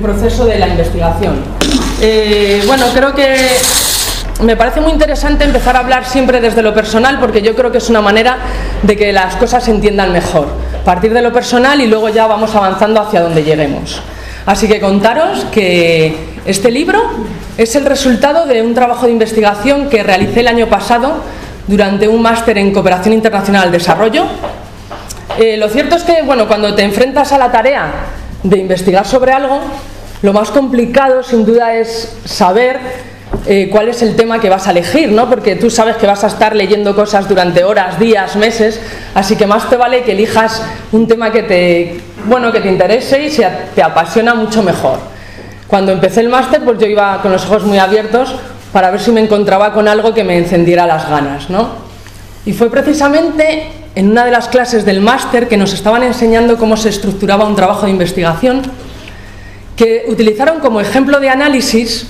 Proceso de la investigación. Bueno, creo que me parece muy interesante empezar a hablar siempre desde lo personal, porque yo creo que es una manera de que las cosas se entiendan mejor. Partir de lo personal y luego ya vamos avanzando hacia donde lleguemos. Así que contaros que este libro es el resultado de un trabajo de investigación que realicé el año pasado durante un máster en Cooperación Internacional al Desarrollo. Lo cierto es que, bueno, cuando te enfrentas a la tarea de investigar sobre algo, lo más complicado sin duda es saber cuál es el tema que vas a elegir, ¿no? Porque tú sabes que vas a estar leyendo cosas durante horas, días, meses, así que más te vale que elijas un tema que te interese y te apasiona mucho mejor. Cuando empecé el máster, pues yo iba con los ojos muy abiertos para ver si me encontraba con algo que me encendiera las ganas, ¿no? Y fue precisamente en una de las clases del máster que nos estaban enseñando cómo se estructuraba un trabajo de investigación, que utilizaron como ejemplo de análisis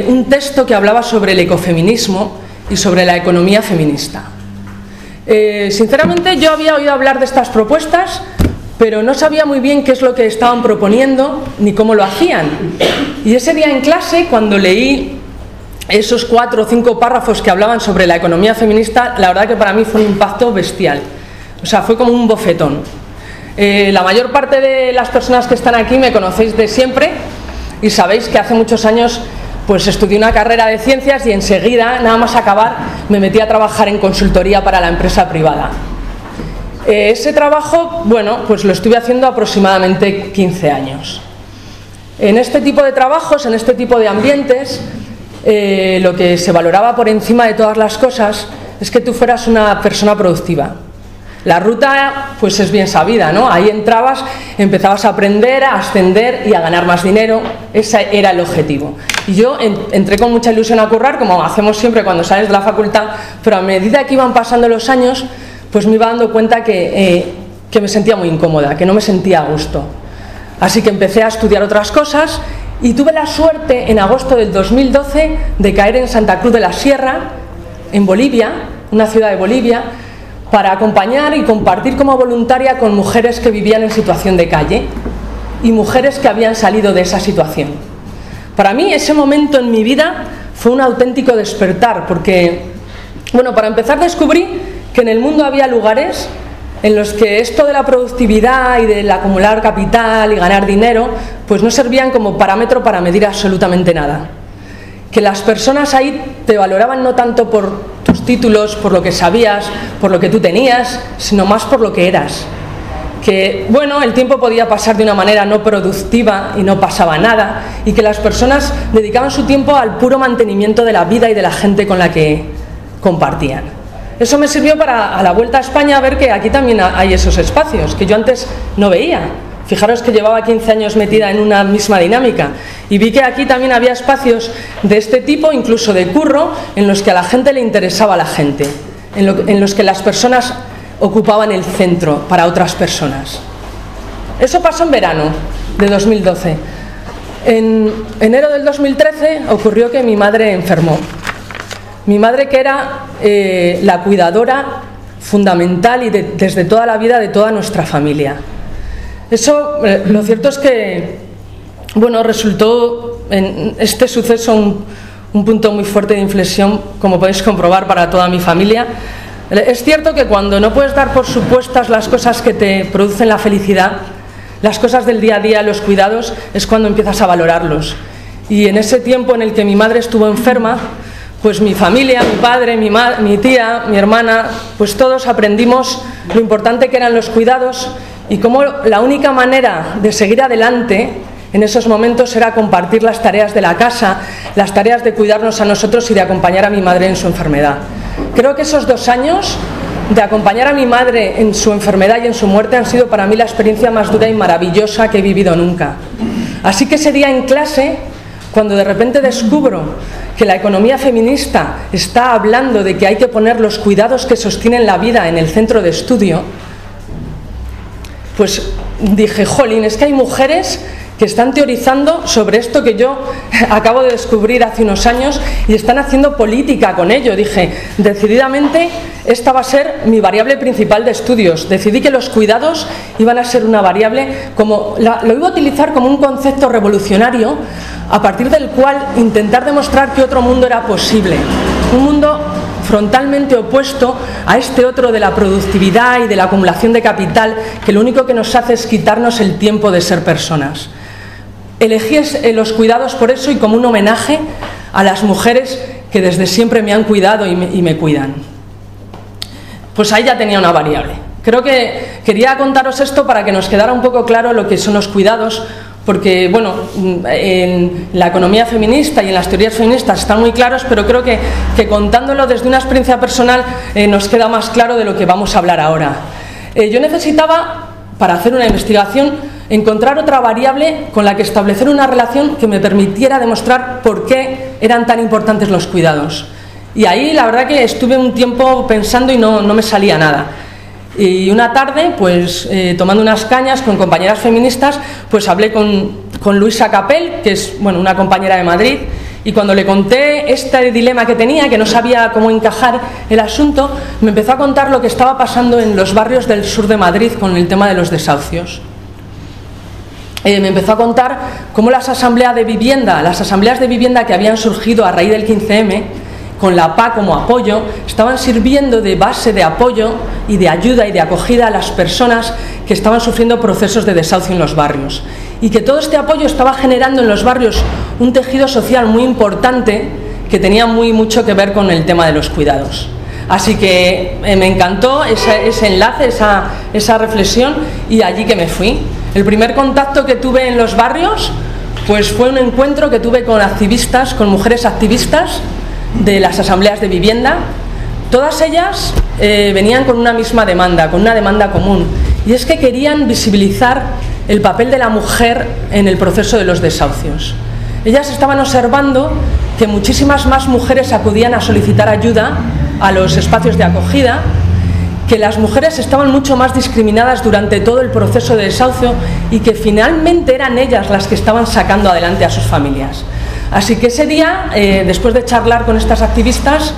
un texto que hablaba sobre el ecofeminismo y sobre la economía feminista. Sinceramente yo había oído hablar de estas propuestas, pero no sabía muy bien qué es lo que estaban proponiendo ni cómo lo hacían. Y ese día en clase, cuando leí esos 4 o 5 párrafos que hablaban sobre la economía feminista, la verdad que para mí fue un impacto bestial. O sea, fue como un bofetón. La mayor parte de las personas que están aquí me conocéis de siempre y sabéis que hace muchos años pues estudié una carrera de ciencias y enseguida, nada más acabar, me metí a trabajar en consultoría para la empresa privada. Ese trabajo, bueno, pues lo estuve haciendo aproximadamente 15 años. En este tipo de trabajos, en este tipo de ambientes, lo que se valoraba por encima de todas las cosas es que tú fueras una persona productiva. La ruta pues es bien sabida, ¿no? Ahí entrabas, empezabas a aprender, a ascender y a ganar más dinero. Ese era el objetivo. Y yo entré con mucha ilusión a currar, como hacemos siempre cuando sales de la facultad, pero a medida que iban pasando los años, pues me iba dando cuenta que me sentía muy incómoda, que no me sentía a gusto. Así que empecé a estudiar otras cosas y tuve la suerte en agosto del 2012 de caer en Santa Cruz de la Sierra, en Bolivia, una ciudad de Bolivia, para acompañar y compartir como voluntaria con mujeres que vivían en situación de calle y mujeres que habían salido de esa situación. Para mí ese momento en mi vida fue un auténtico despertar, porque, bueno, para empezar descubrí que en el mundo había lugares en los que esto de la productividad y del acumular capital y ganar dinero pues no servían como parámetro para medir absolutamente nada. Que las personas ahí te valoraban no tanto por tus títulos, por lo que sabías, por lo que tú tenías, sino más por lo que eras. Que, bueno, el tiempo podía pasar de una manera no productiva y no pasaba nada, y que las personas dedicaban su tiempo al puro mantenimiento de la vida y de la gente con la que compartían. Eso me sirvió para, a la vuelta a España, ver que aquí también hay esos espacios que yo antes no veía. Fijaros que llevaba 15 años metida en una misma dinámica y vi que aquí también había espacios de este tipo, incluso de curro, en los que a la gente le interesaba a la gente, en los que las personas ocupaban el centro para otras personas. Eso pasó en verano de 2012. En enero del 2013 ocurrió que mi madre enfermó. Mi madre, que era la cuidadora fundamental y desde toda la vida de toda nuestra familia. Eso, lo cierto es que, bueno, resultó en este suceso un punto muy fuerte de inflexión, como podéis comprobar, para toda mi familia. Es cierto que cuando no puedes dar por supuestas las cosas que te producen la felicidad, las cosas del día a día, los cuidados, es cuando empiezas a valorarlos. Y en ese tiempo en el que mi madre estuvo enferma, pues mi familia, mi padre, mi tía, mi hermana, pues todos aprendimos lo importante que eran los cuidados y cómo la única manera de seguir adelante en esos momentos era compartir las tareas de la casa, las tareas de cuidarnos a nosotros y de acompañar a mi madre en su enfermedad. Creo que esos 2 años de acompañar a mi madre en su enfermedad y en su muerte han sido para mí la experiencia más dura y maravillosa que he vivido nunca. Así que ese día en clase, cuando de repente descubro que la economía feminista está hablando de que hay que poner los cuidados que sostienen la vida en el centro de estudio, pues dije, jolín, es que hay mujeres que están teorizando sobre esto que yo acabo de descubrir hace unos años y están haciendo política con ello. Dije, decididamente, esta va a ser mi variable principal de estudios. Decidí que los cuidados iban a ser una variable, lo iba a utilizar como un concepto revolucionario, a partir del cual intentar demostrar que otro mundo era posible. Un mundo frontalmente opuesto a este otro de la productividad y de la acumulación de capital, que lo único que nos hace es quitarnos el tiempo de ser personas. Elegí los cuidados por eso y como un homenaje a las mujeres que desde siempre me han cuidado y me cuidan. Pues ahí ya tenía una variable. Creo que quería contaros esto para que nos quedara un poco claro lo que son los cuidados, porque, bueno, en la economía feminista y en las teorías feministas están muy claros, pero creo que contándolo desde una experiencia personal nos queda más claro de lo que vamos a hablar ahora. Yo necesitaba, para hacer una investigación, encontrar otra variable con la que establecer una relación que me permitiera demostrar por qué eran tan importantes los cuidados. Y ahí la verdad que estuve un tiempo pensando y no me salía nada. Y una tarde, pues tomando unas cañas con compañeras feministas, pues hablé con Luisa Capel, que es, bueno, una compañera de Madrid, y cuando le conté este dilema que tenía, que no sabía cómo encajar el asunto, me empezó a contar lo que estaba pasando en los barrios del sur de Madrid con el tema de los desahucios. Me empezó a contar cómo las asambleas de vivienda que habían surgido a raíz del 15M, con la PA como apoyo, estaban sirviendo de base de apoyo y de ayuda y de acogida a las personas que estaban sufriendo procesos de desahucio en los barrios. Y que todo este apoyo estaba generando en los barrios un tejido social muy importante que tenía mucho que ver con el tema de los cuidados. Así que me encantó ese enlace, esa reflexión, y allí que me fui. El primer contacto que tuve en los barrios pues fue un encuentro que tuve con activistas, con mujeres activistas de las asambleas de vivienda. Todas ellas venían con una misma demanda, con una demanda común, y es que querían visibilizar el papel de la mujer en el proceso de los desahucios. Ellas estaban observando que muchísimas más mujeres acudían a solicitar ayuda a los espacios de acogida, que las mujeres estaban mucho más discriminadas durante todo el proceso de desahucio y que finalmente eran ellas las que estaban sacando adelante a sus familias. Así que ese día, después de charlar con estas activistas,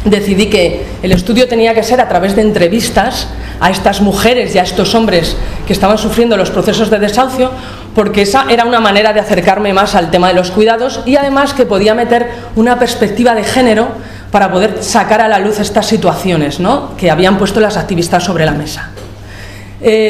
decidí que el estudio tenía que ser a través de entrevistas a estas mujeres y a estos hombres que estaban sufriendo los procesos de desahucio, porque esa era una manera de acercarme más al tema de los cuidados y además que podía meter una perspectiva de género para poder sacar a la luz estas situaciones, ¿no?, que habían puesto las activistas sobre la mesa.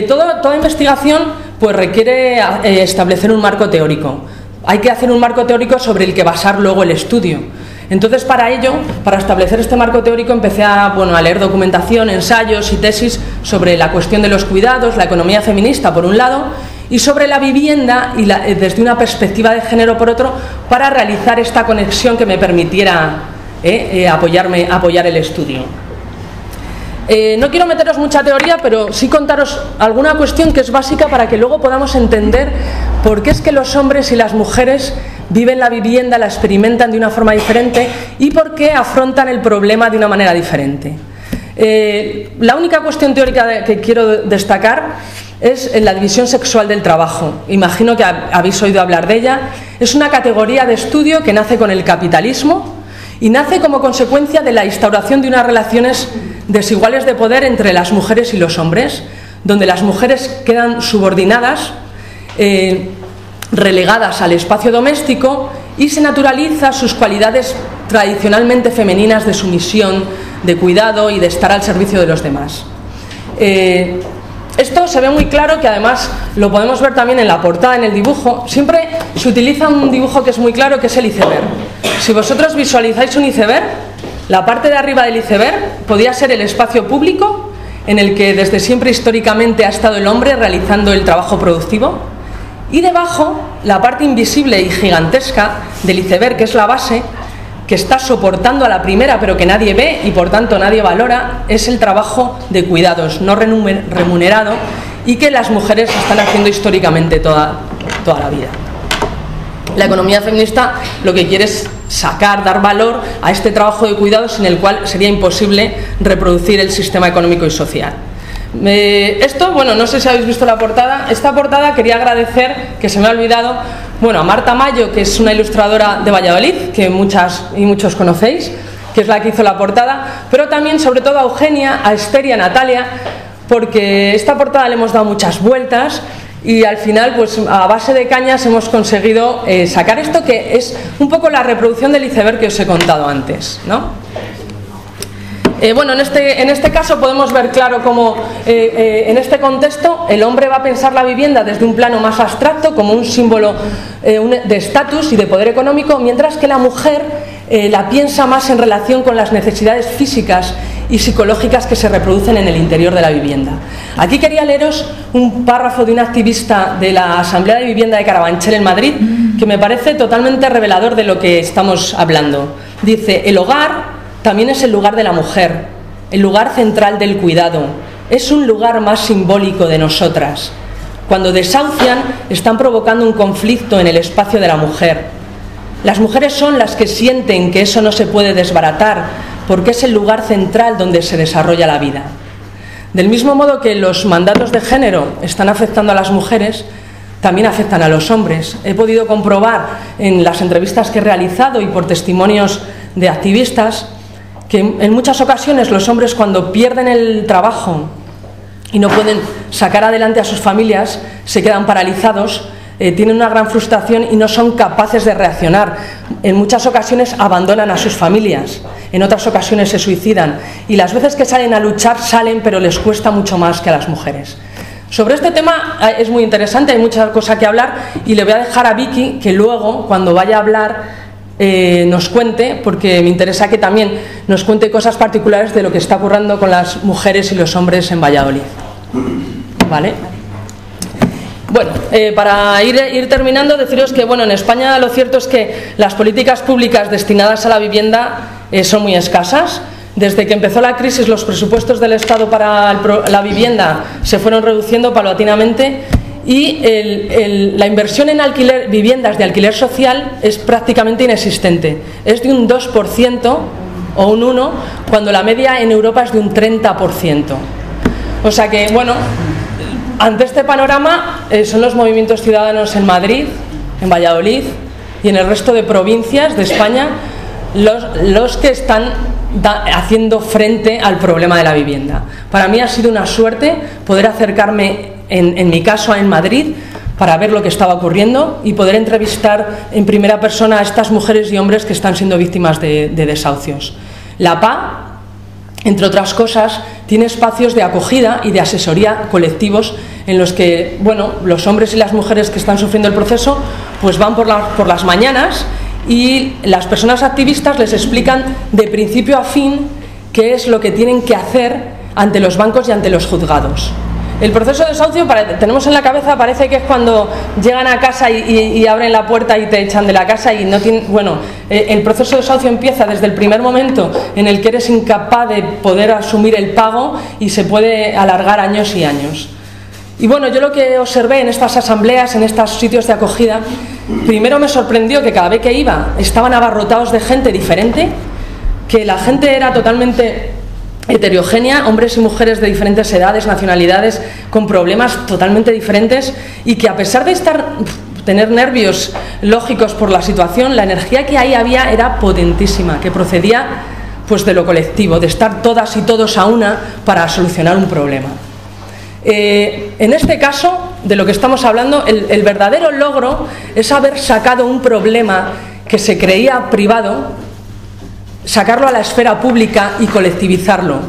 Toda investigación pues requiere establecer un marco teórico. Hay que hacer un marco teórico sobre el que basar luego el estudio. Entonces, para ello, para establecer este marco teórico, empecé a leer documentación, ensayos y tesis sobre la cuestión de los cuidados, la economía feminista por un lado, y sobre la vivienda y desde una perspectiva de género por otro, para realizar esta conexión que me permitiera apoyar el estudio. No quiero meteros mucha teoría, pero sí contaros alguna cuestión que es básica para que luego podamos entender por qué es que los hombres y las mujeres viven la vivienda, la experimentan de una forma diferente y por qué afrontan el problema de una manera diferente. La única cuestión teórica que quiero destacar es la división sexual del trabajo. Imagino que habéis oído hablar de ella. Es una categoría de estudio que nace con el capitalismo y nace como consecuencia de la instauración de unas relaciones desiguales de poder entre las mujeres y los hombres, donde las mujeres quedan subordinadas, relegadas al espacio doméstico, y se naturaliza sus cualidades tradicionalmente femeninas de sumisión, de cuidado y de estar al servicio de los demás. Esto se ve muy claro, que además lo podemos ver también en la portada, en el dibujo. Siempre se utiliza un dibujo que es muy claro, que es el iceberg. Si vosotros visualizáis un iceberg, la parte de arriba del iceberg podía ser el espacio público, en el que desde siempre históricamente ha estado el hombre realizando el trabajo productivo, y debajo, la parte invisible y gigantesca del iceberg, que es la base, que está soportando a la primera pero que nadie ve y por tanto nadie valora, es el trabajo de cuidados no remunerado y que las mujeres están haciendo históricamente toda la vida. La economía feminista lo que quiere es dar valor a este trabajo de cuidados, sin el cual sería imposible reproducir el sistema económico y social. Esto, bueno, no sé si habéis visto la portada. Esta portada quería agradecer, que se me ha olvidado, bueno, a Marta Mayo, que es una ilustradora de Valladolid, que muchas y muchos conocéis, que es la que hizo la portada, pero también, sobre todo, a Eugenia, a Esther y a Natalia, porque esta portada le hemos dado muchas vueltas y al final, pues a base de cañas hemos conseguido sacar esto, que es un poco la reproducción del iceberg que os he contado antes, ¿no? Bueno, en este caso podemos ver claro cómo en este contexto el hombre va a pensar la vivienda desde un plano más abstracto, como un símbolo de estatus y de poder económico, mientras que la mujer la piensa más en relación con las necesidades físicas y psicológicas que se reproducen en el interior de la vivienda. Aquí quería leeros un párrafo de un activista de la Asamblea de Vivienda de Carabanchel en Madrid, que me parece totalmente revelador de lo que estamos hablando. Dice: el hogar también es el lugar de la mujer, el lugar central del cuidado, es un lugar más simbólico de nosotras. Cuando desahucian, están provocando un conflicto en el espacio de la mujer. Las mujeres son las que sienten que eso no se puede desbaratar, porque es el lugar central donde se desarrolla la vida. Del mismo modo que los mandatos de género están afectando a las mujeres, también afectan a los hombres. He podido comprobar en las entrevistas que he realizado y por testimonios de activistas que en muchas ocasiones los hombres, cuando pierden el trabajo y no pueden sacar adelante a sus familias, se quedan paralizados, tienen una gran frustración y no son capaces de reaccionar. En muchas ocasiones abandonan a sus familias, en otras ocasiones se suicidan, y las veces que salen a luchar salen, pero les cuesta mucho más que a las mujeres. Sobre este tema es muy interesante, hay mucha cosa que hablar, y le voy a dejar a Vicky que luego, cuando vaya a hablar, nos cuente, porque me interesa que también nos cuente cosas particulares de lo que está ocurriendo con las mujeres y los hombres en Valladolid. ¿Vale? Bueno, para ir terminando, deciros que, bueno, en España lo cierto es que las políticas públicas destinadas a la vivienda son muy escasas. Desde que empezó la crisis, los presupuestos del Estado para la vivienda se fueron reduciendo paulatinamente, y la inversión en viviendas de alquiler social es prácticamente inexistente. Es de un 2% o un 1%, cuando la media en Europa es de un 30%. O sea que, bueno, ante este panorama son los movimientos ciudadanos en Madrid, en Valladolid y en el resto de provincias de España los que están haciendo frente al problema de la vivienda. Para mí ha sido una suerte poder acercarme, en mi caso en Madrid, para ver lo que estaba ocurriendo y poder entrevistar en primera persona a estas mujeres y hombres que están siendo víctimas de desahucios. La PA, entre otras cosas, tiene espacios de acogida y de asesoría colectivos en los que, bueno, los hombres y las mujeres que están sufriendo el proceso pues van por las mañanas, y las personas activistas les explican de principio a fin qué es lo que tienen que hacer ante los bancos y ante los juzgados. El proceso de desahucio, tenemos en la cabeza, parece que es cuando llegan a casa y abren la puerta y te echan de la casa y no tienen... Bueno, el proceso de desahucio empieza desde el primer momento en el que eres incapaz de poder asumir el pago, y se puede alargar años y años. Y bueno, yo lo que observé en estas asambleas, en estos sitios de acogida, primero me sorprendió que cada vez que iba estaban abarrotados de gente diferente, que la gente era totalmente heterogénea, hombres y mujeres de diferentes edades, nacionalidades, con problemas totalmente diferentes, y que a pesar de tener nervios lógicos por la situación, la energía que ahí había era potentísima, que procedía pues de lo colectivo, de estar todas y todos a una para solucionar un problema. En este caso, de lo que estamos hablando, el verdadero logro es haber sacado un problema que se creía privado, sacarlo a la esfera pública y colectivizarlo,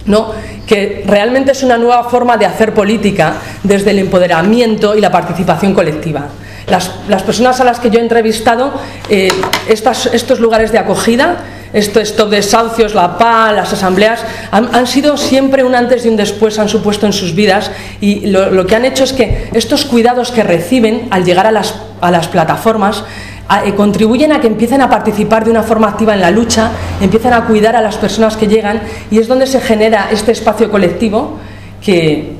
¿no? Que realmente es una nueva forma de hacer política desde el empoderamiento y la participación colectiva. Las personas a las que yo he entrevistado, estos lugares de acogida, Stop Desahucios, la PA, las asambleas, han sido siempre un antes y un después, han supuesto en sus vidas, y lo que han hecho es que estos cuidados que reciben al llegar a las plataformas contribuyen a que empiecen a participar de una forma activa en la lucha, empiezan a cuidar a las personas que llegan, y es donde se genera este espacio colectivo que,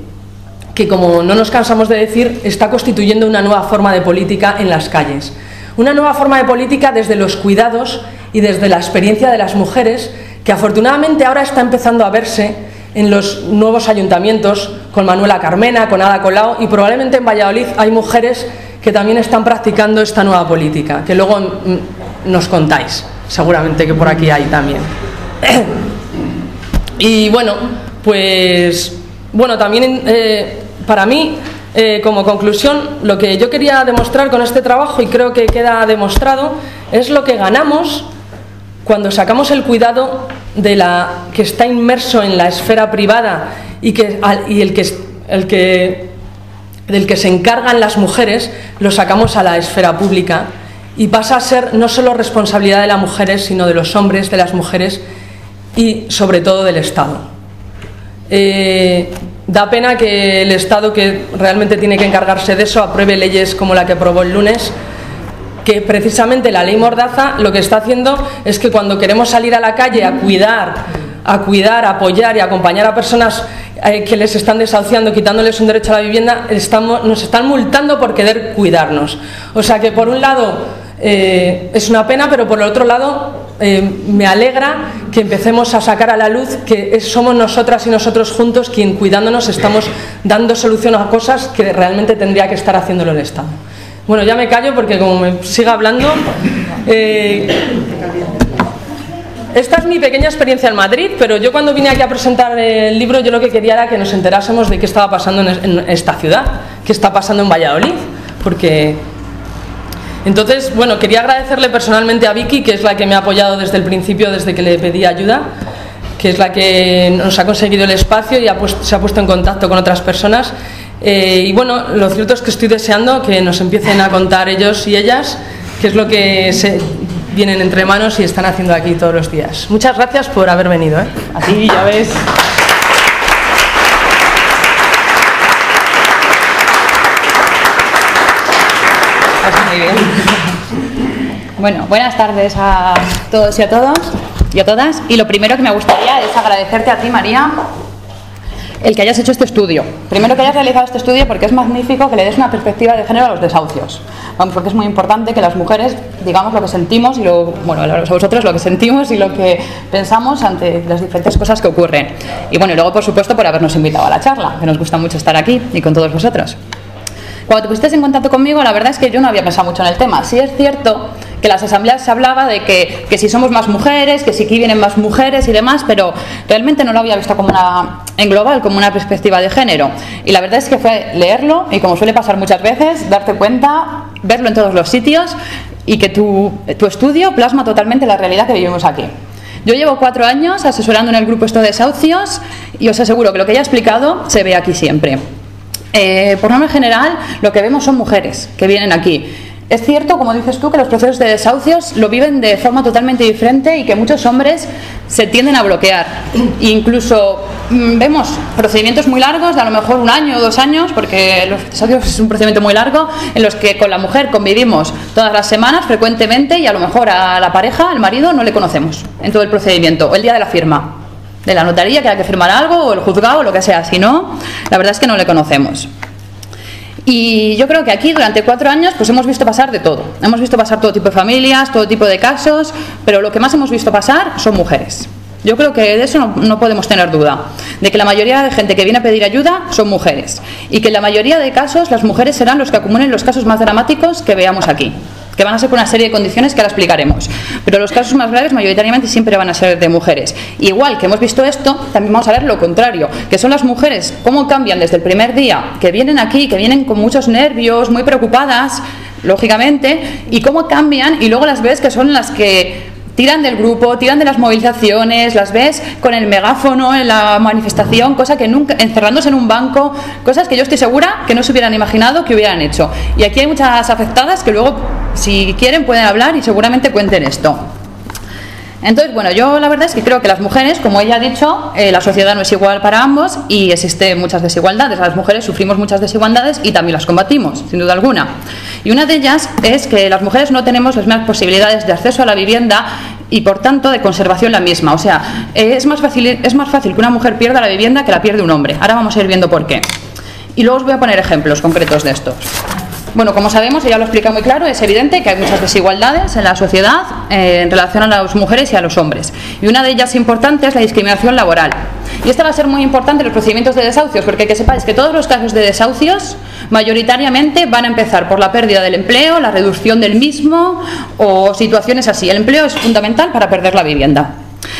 como no nos cansamos de decir, está constituyendo una nueva forma de política en las calles. Una nueva forma de política desde los cuidados y desde la experiencia de las mujeres, que afortunadamente ahora está empezando a verse en los nuevos ayuntamientos, con Manuela Carmena, con Ada Colau, y probablemente en Valladolid hay mujeres que también están practicando esta nueva política, que luego nos contáis, seguramente que por aquí hay también. Y bueno, pues también para mí, como conclusión, lo que yo quería demostrar con este trabajo, y creo que queda demostrado, es lo que ganamos cuando sacamos el cuidado de la que está inmerso en la esfera privada y del que se encargan las mujeres, lo sacamos a la esfera pública y pasa a ser no solo responsabilidad de las mujeres, sino de los hombres, de las mujeres y sobre todo del Estado. Da pena que el Estado, que realmente tiene que encargarse de eso, apruebe leyes como la que aprobó el lunes, que precisamente la ley Mordaza lo que está haciendo es que cuando queremos salir a la calle a cuidar, apoyar y acompañar a personas que les están desahuciando, quitándoles un derecho a la vivienda, nos están multando por querer cuidarnos. O sea que por un lado es una pena, pero por el otro lado me alegra que empecemos a sacar a la luz que somos nosotras y nosotros juntos quien, cuidándonos, estamos dando solución a cosas que realmente tendría que estar haciéndolo el Estado. Bueno, ya me callo porque como me siga hablando... Esta es mi pequeña experiencia en Madrid, pero yo cuando vine aquí a presentar el libro, yo lo que quería era que nos enterásemos de qué estaba pasando en esta ciudad, qué está pasando en Valladolid, porque... Entonces, bueno, quería agradecerle personalmente a Vicky, que es la que me ha apoyado desde el principio, desde que le pedí ayuda, que es la que nos ha conseguido el espacio y se ha puesto en contacto con otras personas. Y bueno, lo cierto es que estoy deseando que nos empiecen a contar ellos y ellas qué es lo que vienen entre manos y están haciendo aquí todos los días. Muchas gracias por haber venido, ¿eh? A ti, ya ves. Muy bien. Bueno, buenas tardes a todos y a todas. Y lo primero que me gustaría es agradecerte a ti, María, el que hayas hecho este estudio. Primero, que hayas realizado este estudio, porque es magnífico que le des una perspectiva de género a los desahucios. Vamos, porque es muy importante que las mujeres digamos lo que sentimos y a vosotros lo que sentimos y lo que pensamos ante las diferentes cosas que ocurren. Y bueno, y luego, por supuesto, por habernos invitado a la charla, que nos gusta mucho estar aquí y con todos vosotros. Cuando te pusiste en contacto conmigo, la verdad es que yo no había pensado mucho en el tema. Sí es cierto que en las asambleas se hablaba de que si somos más mujeres, que si aquí vienen más mujeres y demás, pero realmente no lo había visto como en global, como una perspectiva de género. Y la verdad es que fue leerlo y, como suele pasar muchas veces, darte cuenta, verlo en todos los sitios y que tu estudio plasma totalmente la realidad que vivimos aquí. Yo llevo 4 años asesorando en el grupo de desahucios y os aseguro que lo que ya he explicado se ve aquí siempre. Por norma general, lo que vemos son mujeres que vienen aquí. Es cierto, como dices tú, que los procesos de desahucios lo viven de forma totalmente diferente y que muchos hombres se tienden a bloquear. Incluso vemos procedimientos muy largos, de a lo mejor 1 año o 2 años, porque los desahucios es un procedimiento muy largo, en los que con la mujer convivimos todas las semanas frecuentemente y a lo mejor a la pareja, al marido, no le conocemos en todo el procedimiento, o el día de la firma de la notaría, que hay que firmar algo, o el juzgado, o lo que sea. Si no, la verdad es que no le conocemos. Y yo creo que aquí durante 4 años pues hemos visto pasar de todo. Hemos visto pasar todo tipo de familias, todo tipo de casos, pero lo que más hemos visto pasar son mujeres. Yo creo que de eso no podemos tener duda, de que la mayoría de gente que viene a pedir ayuda son mujeres y que en la mayoría de casos las mujeres serán los que acumulen los casos más dramáticos que veamos aquí, que van a ser por una serie de condiciones que ahora explicaremos, pero los casos más graves mayoritariamente siempre van a ser de mujeres. Igual que hemos visto esto, también vamos a ver lo contrario, que son las mujeres, cómo cambian desde el primer día, que vienen aquí, que vienen con muchos nervios, muy preocupadas, lógicamente, y cómo cambian y luego las ves que son las que tiran del grupo, tiran de las movilizaciones, las ves con el megáfono en la manifestación, cosa que nunca, encerrándose en un banco, cosas que yo estoy segura que no se hubieran imaginado que hubieran hecho. Y aquí hay muchas afectadas que luego, si quieren, pueden hablar y seguramente cuenten esto. Entonces, bueno, yo la verdad es que creo que las mujeres, como ella ha dicho, la sociedad no es igual para ambos y existen muchas desigualdades. Las mujeres sufrimos muchas desigualdades y también las combatimos, sin duda alguna. Y una de ellas es que las mujeres no tenemos las mismas posibilidades de acceso a la vivienda y, por tanto, de conservación la misma. O sea, es más fácil que una mujer pierda la vivienda que la pierde un hombre. Ahora vamos a ir viendo por qué. Y luego os voy a poner ejemplos concretos de estos. Bueno, como sabemos, ella lo explica muy claro, es evidente que hay muchas desigualdades en la sociedad en relación a las mujeres y a los hombres. Y una de ellas importante es la discriminación laboral. Y este va a ser muy importante en los procedimientos de desahucios, porque que sepáis que todos los casos de desahucios mayoritariamente van a empezar por la pérdida del empleo, la reducción del mismo o situaciones así. El empleo es fundamental para perder la vivienda.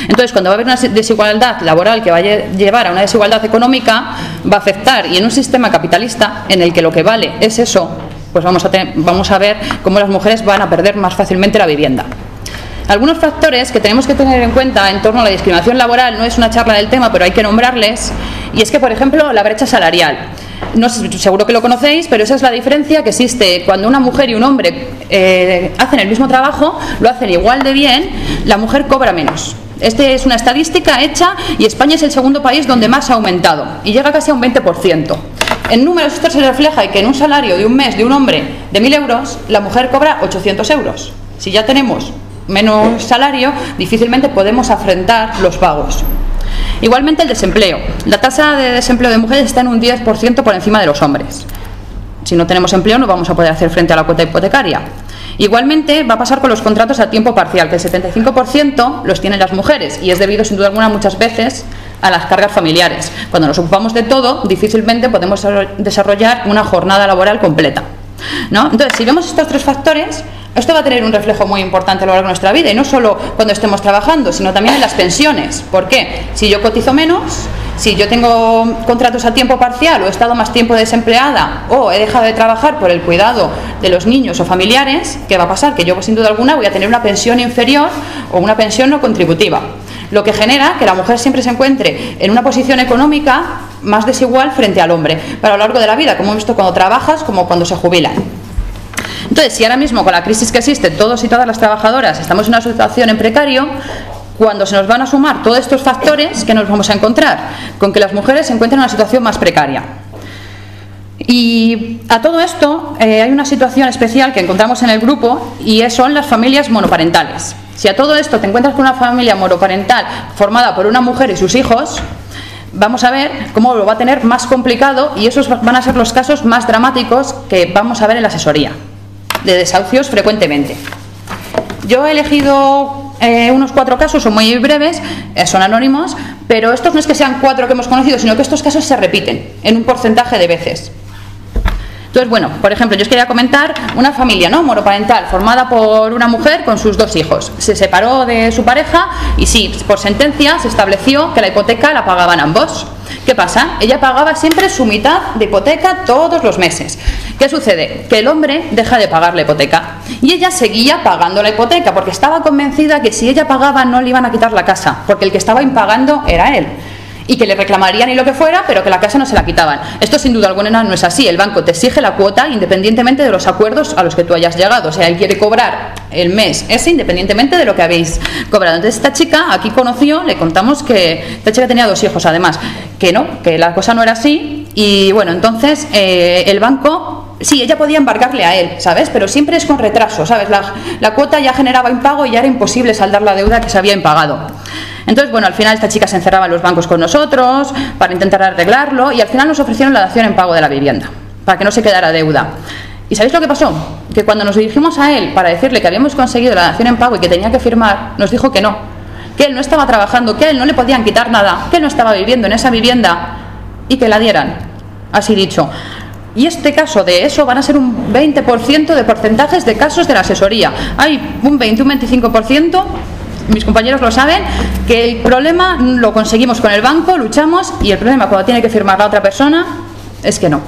Entonces, cuando va a haber una desigualdad laboral que va a llevar a una desigualdad económica, va a afectar, y en un sistema capitalista en el que lo que vale es eso, pues vamos a ver cómo las mujeres van a perder más fácilmente la vivienda. Algunos factores que tenemos que tener en cuenta en torno a la discriminación laboral, no es una charla del tema, pero hay que nombrarles, y es que, por ejemplo, la brecha salarial. No sé, seguro que lo conocéis, pero esa es la diferencia que existe cuando una mujer y un hombre hacen el mismo trabajo, lo hacen igual de bien, la mujer cobra menos. Esta es una estadística hecha y España es el segundo país donde más ha aumentado y llega casi a un 20%. En números esto se refleja en que en un salario de un mes de un hombre de 1.000 euros, la mujer cobra 800 euros. Si ya tenemos menos salario, difícilmente podemos afrontar los pagos. Igualmente el desempleo. La tasa de desempleo de mujeres está en un 10% por encima de los hombres. Si no tenemos empleo no vamos a poder hacer frente a la cuota hipotecaria. Igualmente va a pasar con los contratos a tiempo parcial, que el 75% los tienen las mujeres y es debido sin duda alguna muchas veces a las cargas familiares. Cuando nos ocupamos de todo, difícilmente podemos desarrollar una jornada laboral completa, ¿no? Entonces, si vemos estos tres factores, esto va a tener un reflejo muy importante a lo largo de nuestra vida, y no solo cuando estemos trabajando, sino también en las pensiones. ¿Por qué? Si yo cotizo menos, si yo tengo contratos a tiempo parcial o he estado más tiempo desempleada o he dejado de trabajar por el cuidado de los niños o familiares, ¿qué va a pasar? Que yo sin duda alguna voy a tener una pensión inferior o una pensión no contributiva, lo que genera que la mujer siempre se encuentre en una posición económica más desigual frente al hombre para lo largo de la vida, como hemos visto cuando trabajas como cuando se jubilan. Entonces, si ahora mismo con la crisis que existe todos y todas las trabajadoras estamos en una situación en precario, cuando se nos van a sumar todos estos factores, ¿qué nos vamos a encontrar? Con que las mujeres se encuentran en una situación más precaria. Y a todo esto hay una situación especial que encontramos en el grupo y son las familias monoparentales. Si a todo esto te encuentras con una familia monoparental formada por una mujer y sus hijos, vamos a ver cómo lo va a tener más complicado, y esos van a ser los casos más dramáticos que vamos a ver en la asesoría de desahucios frecuentemente. Yo he elegido unos 4 casos, son muy breves, son anónimos, pero estos no es que sean 4 que hemos conocido, sino que estos casos se repiten en un porcentaje de veces. Entonces, bueno, por ejemplo, yo os quería comentar una familia, ¿no?, monoparental, formada por una mujer con sus 2 hijos. Se separó de su pareja y sí, por sentencia se estableció que la hipoteca la pagaban ambos. ¿Qué pasa? Ella pagaba siempre su mitad de hipoteca todos los meses. ¿Qué sucede? Que el hombre deja de pagar la hipoteca y ella seguía pagando la hipoteca porque estaba convencida que si ella pagaba no le iban a quitar la casa, porque el que estaba impagando era él, y que le reclamarían y lo que fuera, pero que la casa no se la quitaban. Esto sin duda alguna no es así. El banco te exige la cuota independientemente de los acuerdos a los que tú hayas llegado. O sea, él quiere cobrar el mes ese independientemente de lo que habéis cobrado. Entonces esta chica aquí conoció, le contamos que esta chica tenía 2 hijos además, que no, que la cosa no era así, y bueno, entonces el banco, sí, ella podía embargarle a él, ¿sabes? Pero siempre es con retraso, ¿sabes? La cuota ya generaba impago y ya era imposible saldar la deuda que se había impagado. Entonces, bueno, al final esta chica se encerraba en los bancos con nosotros para intentar arreglarlo, y al final nos ofrecieron la dación en pago de la vivienda, para que no se quedara deuda. ¿Y sabéis lo que pasó? Que cuando nos dirigimos a él para decirle que habíamos conseguido la dación en pago y que tenía que firmar, nos dijo que no, que él no estaba trabajando, que a él no le podían quitar nada, que él no estaba viviendo en esa vivienda y que la dieran, así dicho. Y este caso de eso van a ser un 20% de porcentajes de casos de la asesoría. Hay un 20, un 25%, mis compañeros lo saben, que el problema lo conseguimos con el banco, luchamos, y el problema cuando tiene que firmar la otra persona es que no.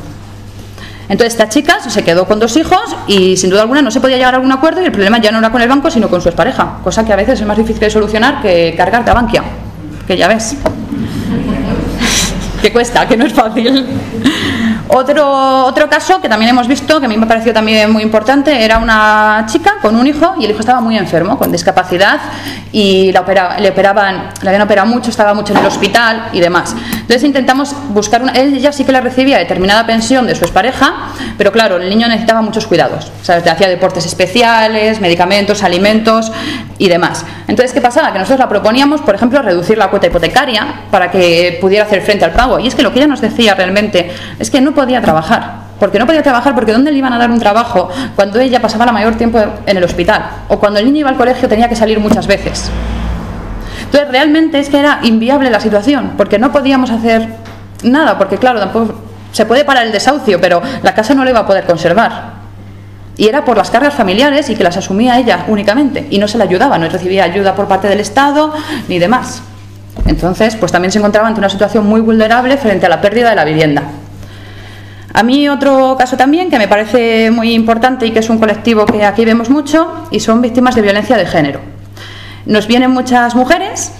Entonces esta chica se quedó con 2 hijos y sin duda alguna no se podía llegar a algún acuerdo, y el problema ya no era con el banco sino con su expareja, cosa que a veces es más difícil de solucionar que cargarte a Bankia, que ya ves que cuesta, que no es fácil. Otro caso que también hemos visto, que a mí me pareció también muy importante, era una chica con un hijo, y el hijo estaba muy enfermo, con discapacidad, y le habían operado mucho, estaba mucho en el hospital y demás. Entonces intentamos buscar ella sí que le recibía determinada pensión de su expareja, pero claro, el niño necesitaba muchos cuidados, ¿sabes? Hacía deportes especiales, medicamentos, alimentos y demás. Entonces, ¿qué pasaba? Que nosotros la proponíamos, por ejemplo, reducir la cuota hipotecaria para que pudiera hacer frente al pago, y es que lo que ella nos decía realmente es que no podía trabajar. Porque no podía trabajar, porque ¿dónde le iban a dar un trabajo cuando ella pasaba la mayor tiempo en el hospital? O cuando el niño iba al colegio tenía que salir muchas veces. Entonces realmente es que era inviable la situación, porque no podíamos hacer nada, porque claro, tampoco se puede parar el desahucio, pero la casa no la iba a poder conservar. Y era por las cargas familiares y que las asumía ella únicamente, y no se le ayudaba, no recibía ayuda por parte del Estado ni demás. Entonces, pues también se encontraba ante una situación muy vulnerable frente a la pérdida de la vivienda. A mí otro caso también que me parece muy importante y que es un colectivo que aquí vemos mucho, y son víctimas de violencia de género. Nos vienen muchas mujeres,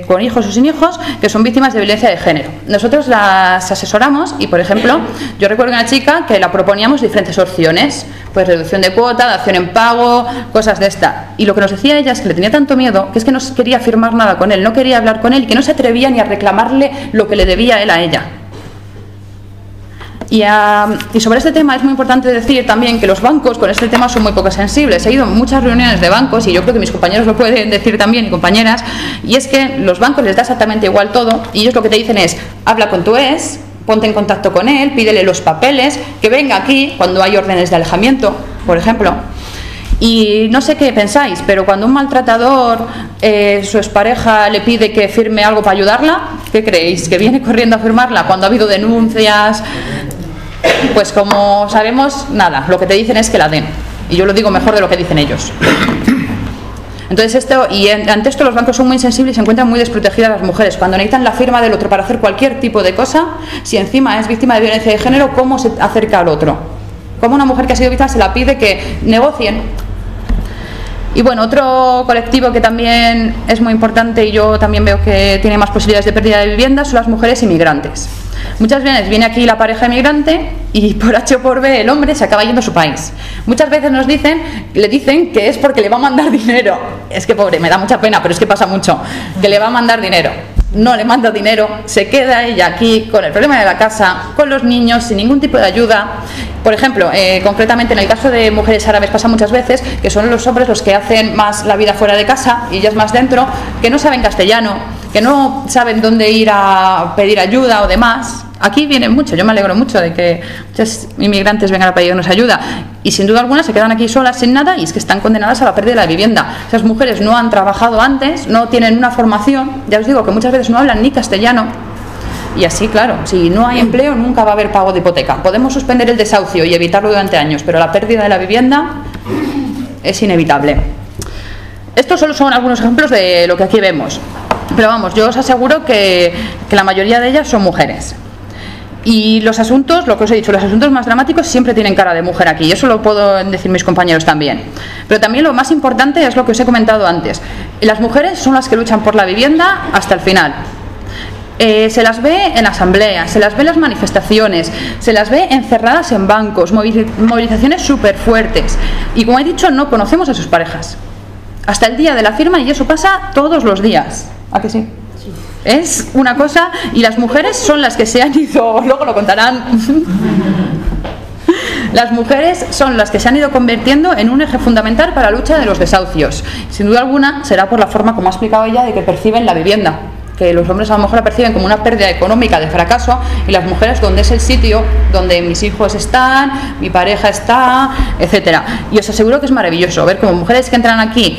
con hijos o sin hijos, que son víctimas de violencia de género. Nosotros las asesoramos y, por ejemplo, yo recuerdo una chica que la proponíamos diferentes opciones, pues reducción de cuota, dación en pago, cosas de esta. Y lo que nos decía ella es que le tenía tanto miedo que es que no quería firmar nada con él, no quería hablar con él y que no se atrevía ni a reclamarle lo que le debía él a ella. Y sobre este tema es muy importante decir también que los bancos con este tema son muy poco sensibles. He ido a muchas reuniones de bancos y yo creo que mis compañeros lo pueden decir también y compañeras, y es que los bancos les da exactamente igual todo y ellos lo que te dicen es: habla con tu ex, ponte en contacto con él, pídele los papeles, que venga aquí cuando hay órdenes de alejamiento, por ejemplo. Y no sé qué pensáis, pero cuando un maltratador, su expareja le pide que firme algo para ayudarla, ¿qué creéis? ¿Que viene corriendo a firmarla cuando ha habido denuncias? Pues como sabemos, nada, lo que te dicen es que la den. Y yo lo digo mejor de lo que dicen ellos. Entonces ante esto los bancos son muy insensibles y se encuentran muy desprotegidas las mujeres. Cuando necesitan la firma del otro para hacer cualquier tipo de cosa, si encima es víctima de violencia de género, ¿cómo se acerca al otro? ¿Cómo una mujer que ha sido víctima se la pide que negocien? Y bueno, otro colectivo que también es muy importante y yo también veo que tiene más posibilidades de pérdida de vivienda son las mujeres inmigrantes. Muchas veces viene aquí la pareja inmigrante y por H o por B el hombre se acaba yendo a su país. Muchas veces le dicen que es porque le va a mandar dinero. Es que pobre, me da mucha pena, pero es que pasa mucho, que le va a mandar dinero. No le manda dinero, se queda ella aquí con el problema de la casa, con los niños, sin ningún tipo de ayuda. Por ejemplo, concretamente en el caso de mujeres árabes pasa muchas veces que son los hombres los que hacen más la vida fuera de casa y ellas más dentro, que no saben castellano, que no saben dónde ir a pedir ayuda o demás. Aquí vienen mucho, yo me alegro mucho de que muchos inmigrantes vengan a pedirnos ayuda y sin duda alguna se quedan aquí solas sin nada y es que están condenadas a la pérdida de la vivienda. Esas mujeres no han trabajado antes, no tienen una formación, ya os digo que muchas veces no hablan ni castellano y así, claro, si no hay empleo nunca va a haber pago de hipoteca. Podemos suspender el desahucio y evitarlo durante años, pero la pérdida de la vivienda es inevitable. Estos solo son algunos ejemplos de lo que aquí vemos, pero vamos, yo os aseguro que la mayoría de ellas son mujeres. Y los asuntos, lo que os he dicho, los asuntos más dramáticos siempre tienen cara de mujer aquí, y eso lo puedo decir mis compañeros también. Pero también lo más importante es lo que os he comentado antes. Las mujeres son las que luchan por la vivienda hasta el final. Se las ve en asambleas, se las ve en las manifestaciones, se las ve encerradas en bancos, movilizaciones súper fuertes. Y como he dicho, no conocemos a sus parejas. Hasta el día de la firma, y eso pasa todos los días. ¿A que sí? Es una cosa, y las mujeres son las que se han ido, luego lo contarán, las mujeres son las que se han ido convirtiendo en un eje fundamental para la lucha de los desahucios. Sin duda alguna será por la forma, como ha explicado ella, de que perciben la vivienda, que los hombres a lo mejor la perciben como una pérdida económica de fracaso y las mujeres donde es el sitio donde mis hijos están, mi pareja está, etcétera. Y os aseguro que es maravilloso ver como mujeres que entran aquí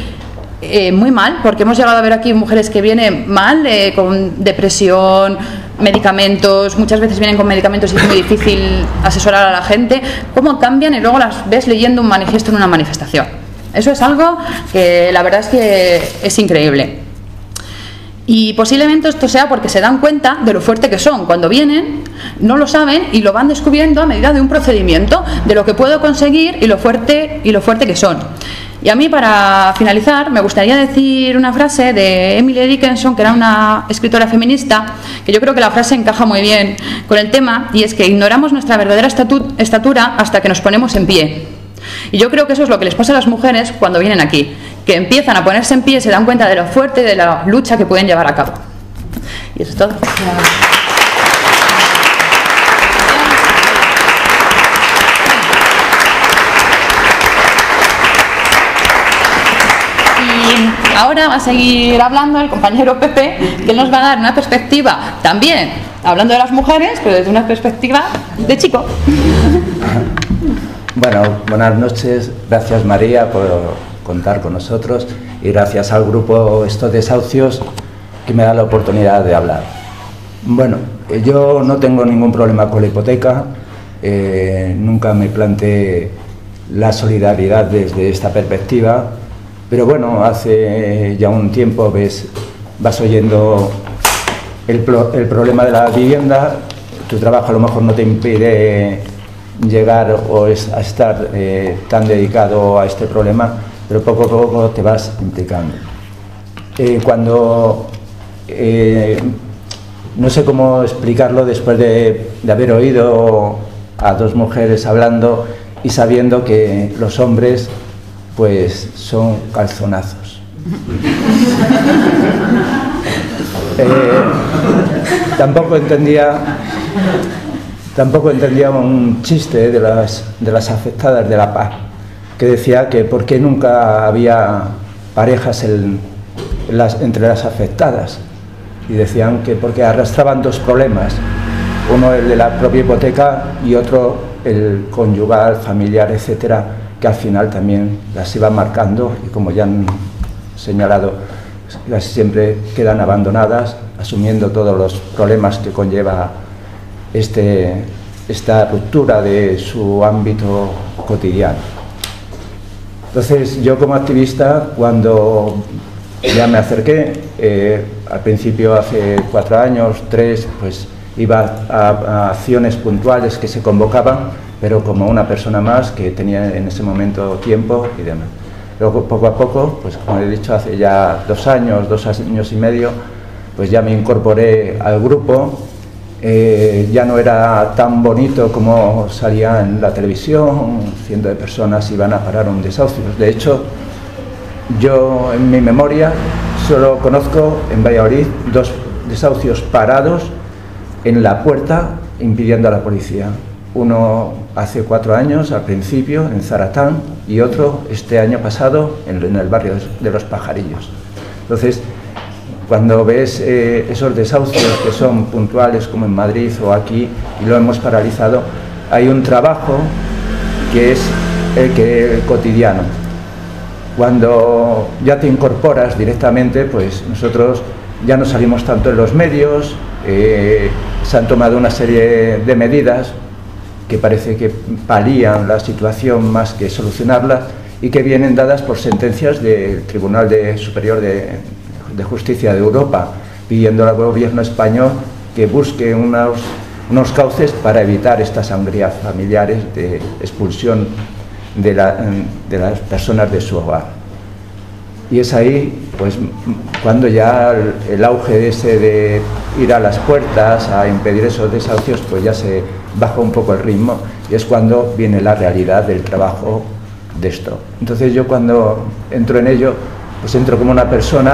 muy mal, porque hemos llegado a ver aquí mujeres que vienen mal, con depresión, medicamentos, muchas veces vienen con medicamentos y es muy difícil asesorar a la gente, cómo cambian y luego las ves leyendo un manifiesto en una manifestación. Eso es algo que la verdad es que es increíble. Y posiblemente esto sea porque se dan cuenta de lo fuerte que son. Cuando vienen, no lo saben y lo van descubriendo a medida de un procedimiento, de lo que puedo conseguir y lo fuerte que son. Y a mí, para finalizar, me gustaría decir una frase de Emily Dickinson, que era una escritora feminista, que yo creo que la frase encaja muy bien con el tema, y es que ignoramos nuestra verdadera estatura hasta que nos ponemos en pie. Y yo creo que eso es lo que les pasa a las mujeres cuando vienen aquí, que empiezan a ponerse en pie, se dan cuenta de lo fuerte y de la lucha que pueden llevar a cabo. Y eso es todo. Y ahora va a seguir hablando el compañero Pepe, que nos va a dar una perspectiva también, hablando de las mujeres, pero desde una perspectiva de chico. Bueno, buenas noches. Gracias, María, por contar con nosotros y gracias al grupo Estos Desahucios que me da la oportunidad de hablar. Bueno, yo no tengo ningún problema con la hipoteca, nunca me planteé la solidaridad desde esta perspectiva, pero bueno, hace ya un tiempo vas oyendo el problema de la vivienda. Tu trabajo a lo mejor no te impide llegar o a estar tan dedicado a este problema, pero poco a poco te vas implicando. No sé cómo explicarlo después de haber oído a dos mujeres hablando y sabiendo que los hombres pues son calzonazos. Tampoco entendía un chiste de las afectadas de la paz, que decía que por qué nunca había parejas entre las afectadas, y decían que porque arrastraban dos problemas, uno el de la propia hipoteca y otro el conyugal, familiar, etcétera, que al final también las iba marcando y, como ya han señalado, casi siempre quedan abandonadas, asumiendo todos los problemas que conlleva esta ruptura de su ámbito cotidiano. Entonces, yo como activista, cuando ya me acerqué, al principio hace 4 años, 3, pues iba a acciones puntuales que se convocaban, pero como una persona más que tenía en ese momento tiempo y demás. Luego, poco a poco, pues como he dicho, hace ya 2 años, 2 años y medio, pues ya me incorporé al grupo. Ya no era tan bonito como salía en la televisión, cientos de personas iban a parar un desahucio. De hecho, yo en mi memoria solo conozco en Valladolid 2 desahucios parados en la puerta impidiendo a la policía. Uno hace 4 años, al principio, en Zaratán, y otro este año pasado en el barrio de Los Pajarillos. Entonces, cuando ves esos desahucios que son puntuales, como en Madrid o aquí, y lo hemos paralizado, hay un trabajo que es el cotidiano. Cuando ya te incorporas directamente, pues nosotros ya no salimos tanto en los medios, se han tomado una serie de medidas que parece que palían la situación más que solucionarla y que vienen dadas por sentencias del Tribunal Superior de Justicia de Europa, pidiendo al gobierno español que busque unos cauces para evitar estas sangrías familiares de expulsión de las personas de su hogar. Y es ahí, pues, cuando ya el auge ese de ir a las puertas a impedir esos desahucios, pues ya se baja un poco el ritmo, y es cuando viene la realidad del trabajo de esto. Entonces yo, cuando entro en ello, pues entro como una persona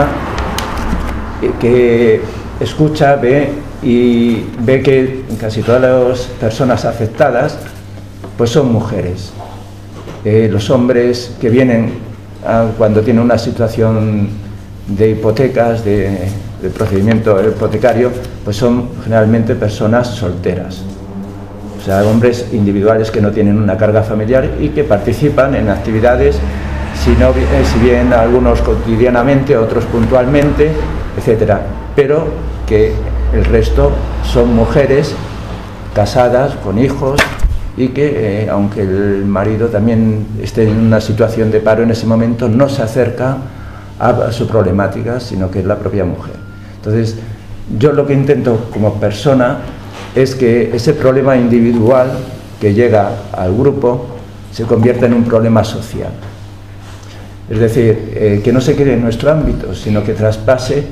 que escucha, ve que casi todas las personas afectadas pues son mujeres. Los hombres que vienen cuando tienen una situación de hipotecas, de procedimiento hipotecario, pues son generalmente personas solteras, o sea, hombres individuales que no tienen una carga familiar y que participan en actividades, si bien algunos cotidianamente, otros puntualmente, etcétera, pero que el resto son mujeres casadas, con hijos, y que aunque el marido también esté en una situación de paro en ese momento, no se acerca a su problemática, sino que es la propia mujer. Entonces, yo lo que intento como persona es que ese problema individual que llega al grupo se convierta en un problema social. Es decir, que no se quede en nuestro ámbito, sino que traspase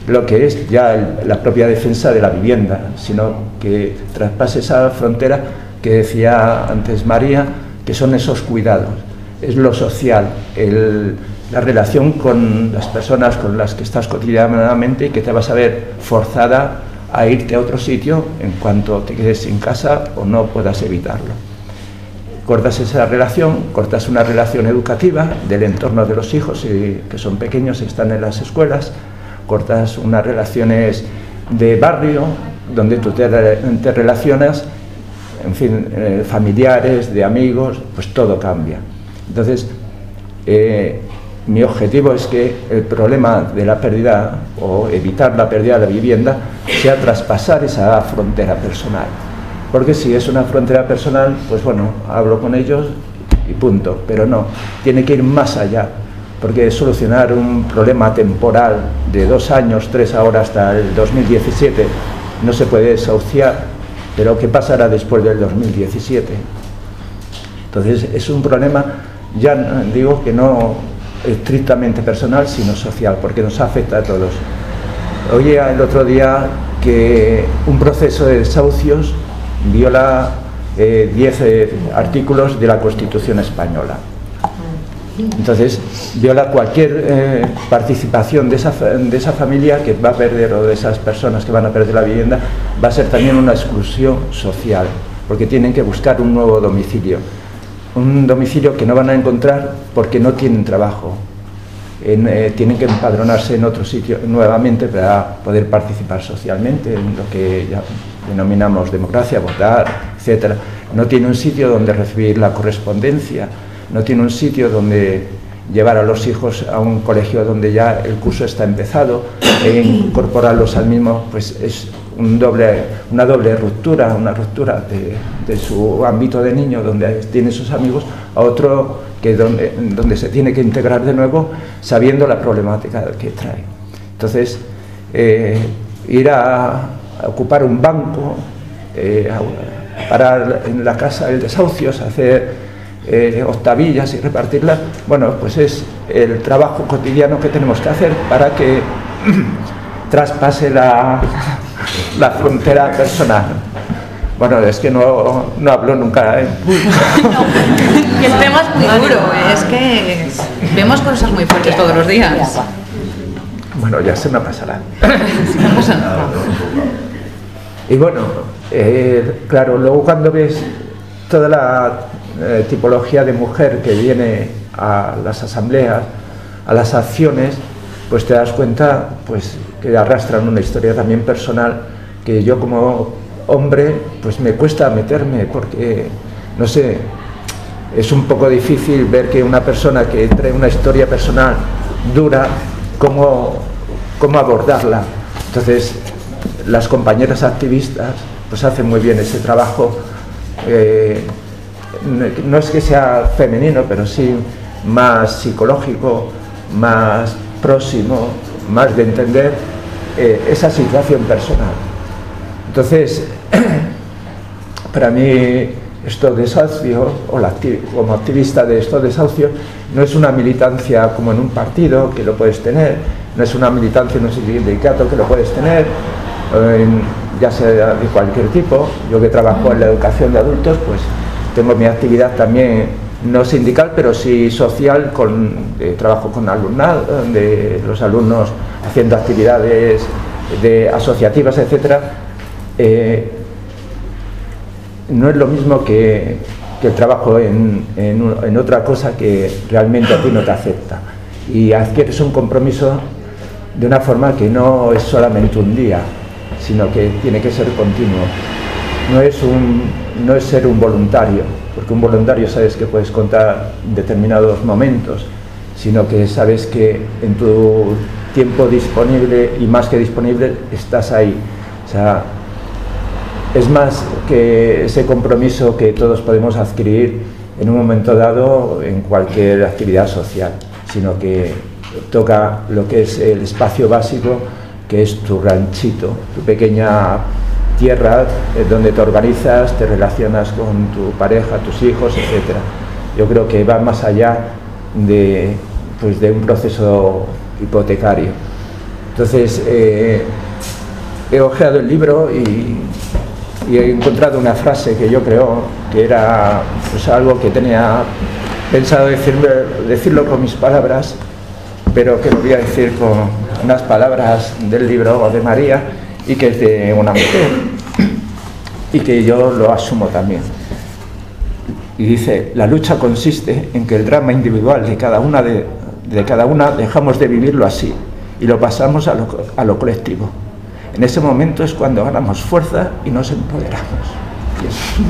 lo que es ya la propia defensa de la vivienda, sino que traspase esa frontera que decía antes María, que son esos cuidados, es lo social, la relación con las personas con las que estás cotidianamente y que te vas a ver forzada a irte a otro sitio en cuanto te quedes sin casa o no puedas evitarlo. Cortas esa relación, cortas una relación educativa del entorno de los hijos que son pequeños y están en las escuelas, cortas unas relaciones de barrio donde tú te relacionas, en fin, familiares, de amigos, pues todo cambia. Entonces, mi objetivo es que el problema de la pérdida o evitar la pérdida de la vivienda sea traspasar esa frontera personal. Porque si es una frontera personal, pues bueno, hablo con ellos y punto. Pero no, tiene que ir más allá. Porque solucionar un problema temporal de 2 años, 3 ahora hasta el 2017, no se puede desahuciar. Pero ¿qué pasará después del 2017? Entonces es un problema, ya digo que no estrictamente personal, sino social, porque nos afecta a todos. Oía el otro día que un proceso de desahucios viola 10 artículos de la Constitución española. Entonces viola cualquier participación de esa familia que va a perder, o de esas personas que van a perder la vivienda, va a ser también una exclusión social, porque tienen que buscar un nuevo domicilio. Un domicilio que no van a encontrar porque no tienen trabajo. Tienen que empadronarse en otro sitio nuevamente para poder participar socialmente en lo que ya denominamos democracia, votar, etc. No tiene un sitio donde recibir la correspondencia, no tiene un sitio donde llevar a los hijos a un colegio donde ya el curso está empezado, e incorporarlos al mismo, pues es una doble ruptura, una ruptura de su ámbito de niño, donde tiene sus amigos, a otro que donde se tiene que integrar de nuevo, sabiendo la problemática que trae. Entonces, ir a ocupar un banco, a parar en la casa de desahucios, hacer octavillas y repartirlas, bueno, pues es el trabajo cotidiano que tenemos que hacer para que traspase la frontera personal. Bueno, es que no hablo nunca en público. No, el tema es muy duro, es que vemos cosas muy fuertes todos los días. Bueno, ya se me pasará. No pasa nada. Y bueno, claro, luego cuando ves toda la tipología de mujer que viene a las asambleas, a las acciones, pues te das cuenta pues que arrastran una historia también personal que yo como hombre pues me cuesta meterme, porque no sé, es un poco difícil ver que una persona que trae una historia personal dura, cómo abordarla. Entonces las compañeras activistas pues hacen muy bien ese trabajo, no es que sea femenino, pero sí más psicológico, más próximo, más de entender esa situación personal. Entonces, para mí, estos desahucios, como activista de estos desahucios, no es una militancia como en un partido, que lo puedes tener, no es una militancia en un sindicato, que lo puedes tener, ya sea de cualquier tipo. Yo que trabajo en la educación de adultos, pues tengo mi actividad también, no sindical, pero sí social, trabajo con alumnado, de los alumnos haciendo actividades asociativas, etcétera. No es lo mismo que el trabajo en otra cosa que realmente a ti no te afecta, y adquieres un compromiso de una forma que no es solamente un día, sino que tiene que ser continuo. No es ser un voluntario, porque un voluntario sabes que puedes contar determinados momentos, sino que sabes que en tu tiempo disponible, y más que disponible, estás ahí. O sea, es más que ese compromiso que todos podemos adquirir en un momento dado en cualquier actividad social, sino que toca lo que es el espacio básico, que es tu ranchito, tu pequeña tierra donde te organizas, te relacionas con tu pareja, tus hijos, etc. Yo creo que va más allá de un proceso hipotecario. Entonces, he hojeado el libro y he encontrado una frase que yo creo que era pues algo que tenía pensado decirlo con mis palabras, pero que lo voy a decir con unas palabras del libro de María, y que es de una mujer, y que yo lo asumo también. Y dice: la lucha consiste en que el drama individual de cada una dejamos de vivirlo así y lo pasamos a lo colectivo. En ese momento es cuando ganamos fuerza y nos empoderamos. Y eso.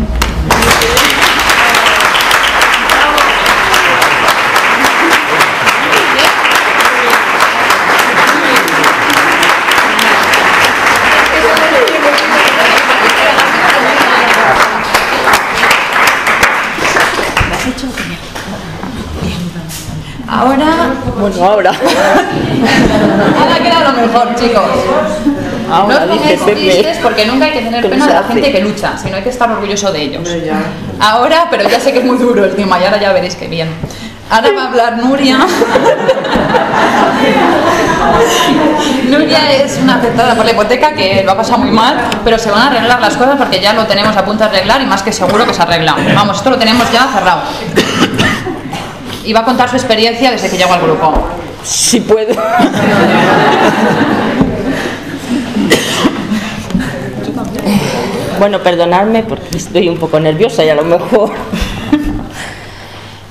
Ahora queda lo mejor, chicos. No os pongáis tristes porque nunca hay que tener pena de la gente que lucha, sino hay que estar orgulloso de ellos. Ahora, pero ya sé que es muy duro el tema y ahora ya veréis que bien. Ahora va a hablar Nuria. Nuria es una afectada por la hipoteca que lo ha pasado muy mal, pero se van a arreglar las cosas porque ya lo tenemos a punto de arreglar y más que seguro que se arregla. Vamos, esto lo tenemos ya cerrado. Y va a contar su experiencia desde que llegó al grupo. Si puedo. Bueno, perdonadme porque estoy un poco nerviosa y a lo mejor...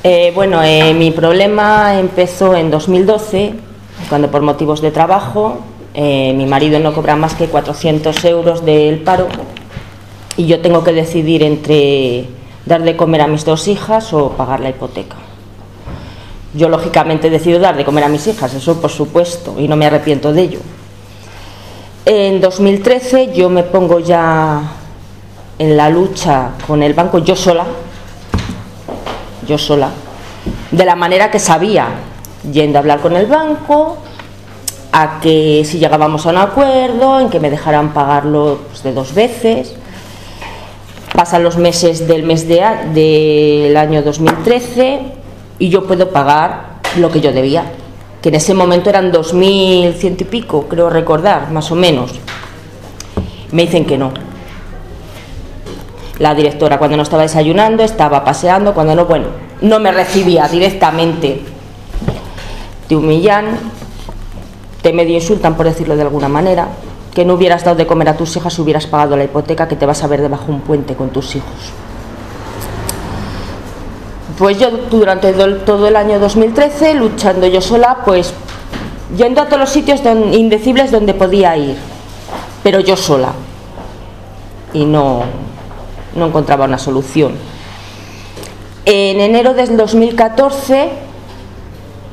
mi problema empezó en 2012, cuando por motivos de trabajo mi marido no cobra más que 400 euros del paro y yo tengo que decidir entre dar de comer a mis 2 hijas o pagar la hipoteca. Yo lógicamente decido dar de comer a mis hijas, eso por supuesto, y no me arrepiento de ello. En 2013 yo me pongo ya en la lucha con el banco yo sola, de la manera que sabía, yendo a hablar con el banco, a que si llegábamos a un acuerdo, en que me dejaran pagarlo pues, de 2 veces. Pasan los meses del año 2013 y yo puedo pagar lo que yo debía, que en ese momento eran 2.100 y pico, creo recordar, más o menos. Me dicen que no. La directora, cuando no estaba desayunando, estaba paseando, cuando no, bueno, no me recibía directamente. Te humillan, te medio insultan, por decirlo de alguna manera, que no hubieras dado de comer a tus hijas, hubieras pagado la hipoteca, que te vas a ver debajo un puente con tus hijos. Pues yo durante todo el año 2013, luchando yo sola, pues yendo a todos los sitios indecibles donde podía ir, pero yo sola, y no encontraba una solución. En enero del 2014,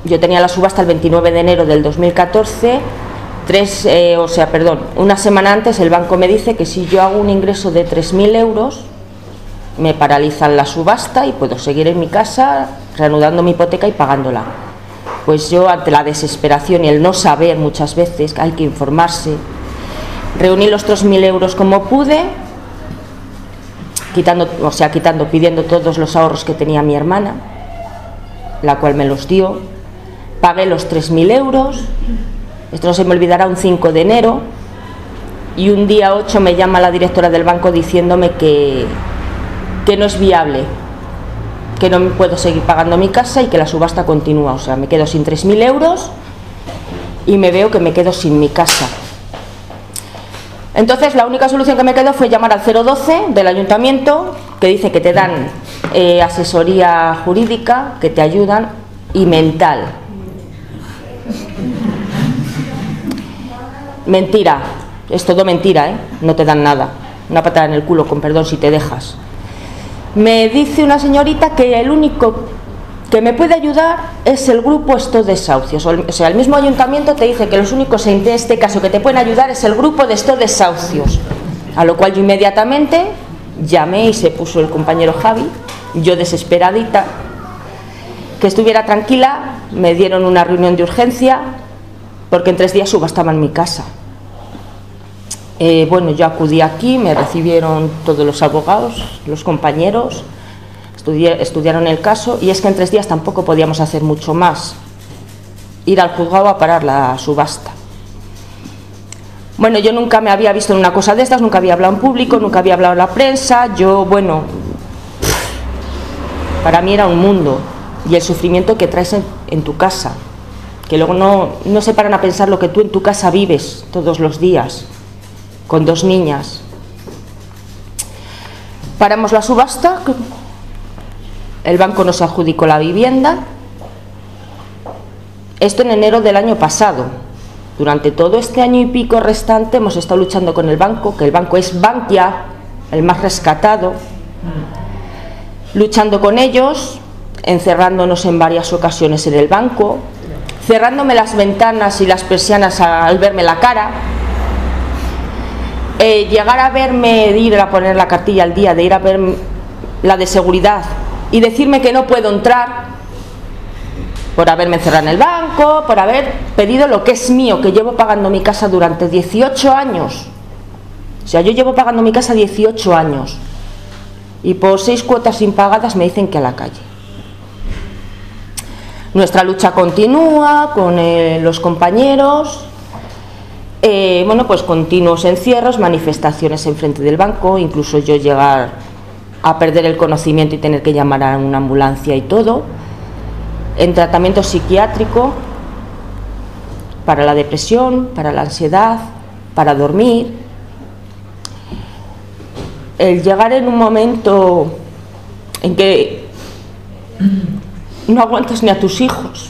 yo tenía la subasta el 29 de enero del 2014, una semana antes el banco me dice que si yo hago un ingreso de 3.000 euros, me paralizan la subasta y puedo seguir en mi casa reanudando mi hipoteca y pagándola. Pues yo, ante la desesperación y el no saber, muchas veces hay que informarse, reuní los 3.000 euros como pude, pidiendo todos los ahorros que tenía mi hermana, la cual me los dio, pagué los 3.000 euros, esto no se me olvidará, un 5 de enero, y un día 8 me llama la directora del banco diciéndome que no es viable, que no puedo seguir pagando mi casa y que la subasta continúa, o sea, me quedo sin 3.000 euros y me veo que me quedo sin mi casa. Entonces la única solución que me quedó fue llamar al 012 del ayuntamiento, que dice que te dan asesoría jurídica, que te ayudan, y mental. Mentira, es todo mentira, no te dan nada, una patada en el culo, con perdón, si te dejas. Me dice una señorita que el único que me puede ayudar es el grupo estos desahucios, o sea, el mismo ayuntamiento te dice que los únicos en este caso que te pueden ayudar es el grupo de estos desahucios, a lo cual yo inmediatamente llamé y se puso el compañero Javi, yo desesperadita, que estuviera tranquila, me dieron una reunión de urgencia porque en 3 días subastaban mi casa. Yo acudí aquí, me recibieron todos los abogados, los compañeros, estudiaron el caso, y es que en 3 días tampoco podíamos hacer mucho más, ir al juzgado a parar la subasta. Bueno, yo nunca me había visto en una cosa de estas, nunca había hablado en público, nunca había hablado en la prensa, para mí era un mundo, y el sufrimiento que traes en tu casa, que luego no se paran a pensar lo que tú en tu casa vives todos los días, con 2 niñas. Paramos la subasta, el banco nos adjudicó la vivienda, esto en enero del año pasado. Durante todo este año y pico restante hemos estado luchando con el banco, que el banco es Bankia, el más rescatado, luchando con ellos, encerrándonos en varias ocasiones en el banco, cerrándome las ventanas y las persianas al verme la cara, llegar a verme, de ir a poner la cartilla al día, de ir a ver la de seguridad y decirme que no puedo entrar, por haberme encerrado en el banco, por haber pedido lo que es mío, que llevo pagando mi casa durante 18 años. O sea, yo llevo pagando mi casa 18 años y por 6 cuotas impagadas me dicen que a la calle. Nuestra lucha continúa con los compañeros, bueno, pues continuos encierros, manifestaciones enfrente del banco, incluso yo llegar a perder el conocimiento y tener que llamar a una ambulancia y todo, en tratamiento psiquiátrico para la depresión, para la ansiedad, para dormir. El llegar en un momento en que no aguantas ni a tus hijos,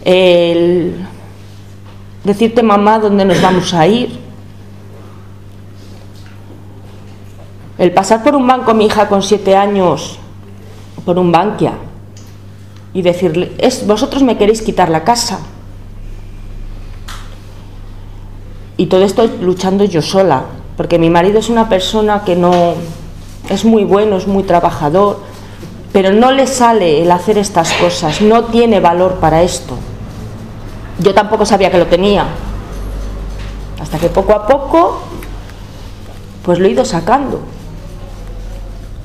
el decirte mamá dónde nos vamos a ir, el pasar por un banco a mi hija con 7 años, por un Bankia, y decirle, vosotros me queréis quitar la casa. Y todo esto luchando yo sola, porque mi marido es una persona que no es muy bueno, es muy trabajador, pero no le sale el hacer estas cosas, no tiene valor para esto. Yo tampoco sabía que lo tenía, hasta que poco a poco pues lo he ido sacando.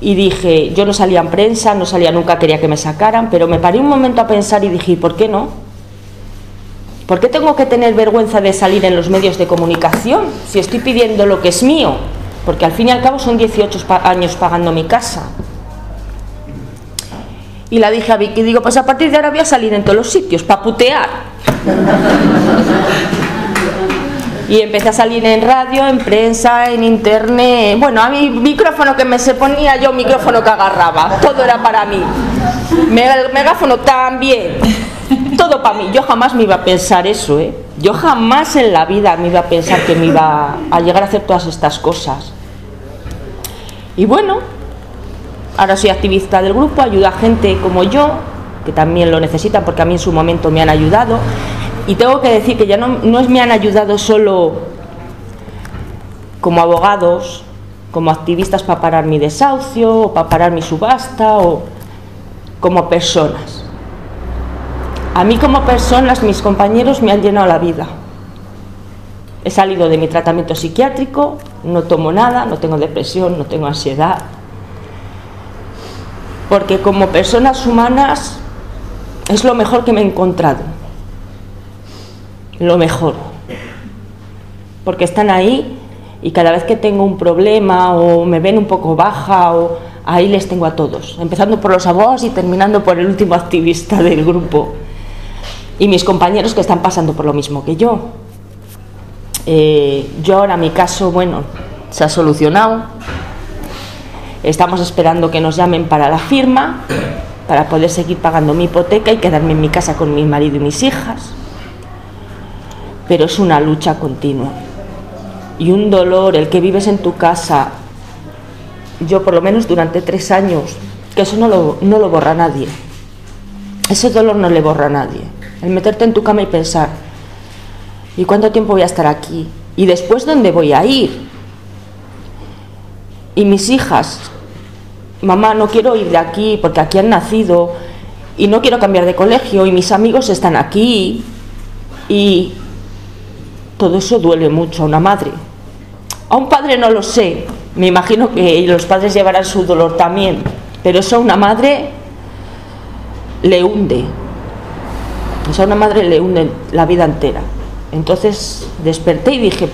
Y dije, yo no salía en prensa, no salía nunca, quería que me sacaran, pero me paré un momento a pensar y dije, ¿por qué no? ¿Por qué tengo que tener vergüenza de salir en los medios de comunicación si estoy pidiendo lo que es mío? Porque al fin y al cabo son 18 años pagando mi casa. Y la dije a Vicky, digo, pues a partir de ahora voy a salir en todos los sitios, para putear. Y empecé a salir en radio, en prensa, en internet. Bueno, a mi micrófono que se ponía yo, micrófono que agarraba, todo era para mí. El megáfono también, todo para mí. Yo jamás me iba a pensar eso, ¿eh? Yo jamás en la vida me iba a pensar que me iba a llegar a hacer todas estas cosas. Y bueno, ahora soy activista del grupo, ayudo a gente como yo, que también lo necesitan, porque a mí en su momento me han ayudado. Y tengo que decir que ya no me han ayudado solo como abogados, como activistas para parar mi desahucio, o para parar mi subasta, o como personas. A mí como personas, mis compañeros me han llenado la vida. He salido de mi tratamiento psiquiátrico, no tomo nada, no tengo depresión, no tengo ansiedad. Porque como personas humanas es lo mejor que me he encontrado. Lo mejor. Porque están ahí y cada vez que tengo un problema o me ven un poco baja, o ahí les tengo a todos. Empezando por los abogados y terminando por el último activista del grupo. Y mis compañeros que están pasando por lo mismo que yo. Yo ahora mi caso, bueno, se ha solucionado. Estamos esperando que nos llamen para la firma, para poder seguir pagando mi hipoteca y quedarme en mi casa con mi marido y mis hijas. Pero es una lucha continua. Y un dolor, el que vives en tu casa, yo por lo menos durante 3 años, que eso no lo borra nadie. Ese dolor no le borra a nadie. El meterte en tu cama y pensar, ¿y cuánto tiempo voy a estar aquí? ¿Y después dónde voy a ir? Y mis hijas, mamá, no quiero ir de aquí porque aquí han nacido y no quiero cambiar de colegio y mis amigos están aquí, y todo eso duele mucho a una madre. A un padre no lo sé, me imagino que los padres llevarán su dolor también, pero eso a una madre le hunde. Eso a una madre le hunde la vida entera. Entonces desperté y dije,